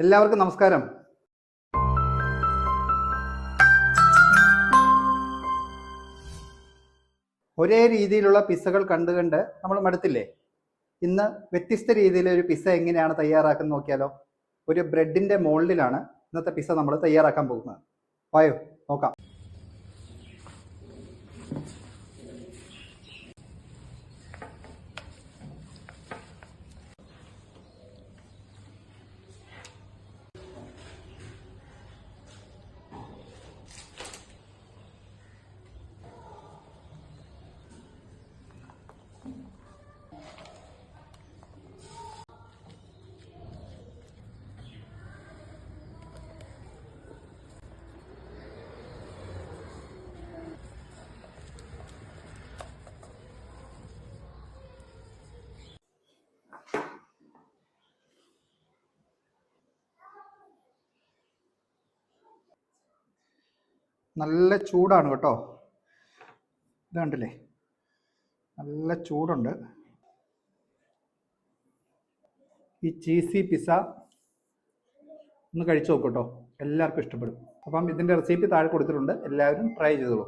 എല്ലാവർക്കും നമസ്കാരം. ഒരേ രീതിയിലുള്ള പിസ്സകൾ കണ്ട് നമ്മൾ മടുത്തില്ലേ? ഇന്ന് വ്യത്യസ്ത രീതിയിലെ ഒരു പിസ്സ എങ്ങനെയാണ് തയ്യാറാക്കുന്നത് നോക്കിയാലോ? ഒരു ബ്രെഡിന്റെ മോൾഡിലാണ് ഇന്നത്തെ പിസ്സ നമ്മൾ തയ്യാറാക്കാൻ പോകുന്നത്. വായോ നോക്കാം. നല്ല ചൂടാണ് കേട്ടോ. ഇത് കണ്ടില്ലേ, നല്ല ചൂടുണ്ട്. ഈ ചീസി പിസ്സ ഒന്ന് കഴിച്ചു നോക്കൂ കേട്ടോ, എല്ലാവർക്കും ഇഷ്ടപ്പെടും. അപ്പം ഇതിൻ്റെ റെസിപ്പി താഴെ കൊടുത്തിട്ടുണ്ട്, എല്ലാവരും ട്രൈ ചെയ്തോളൂ.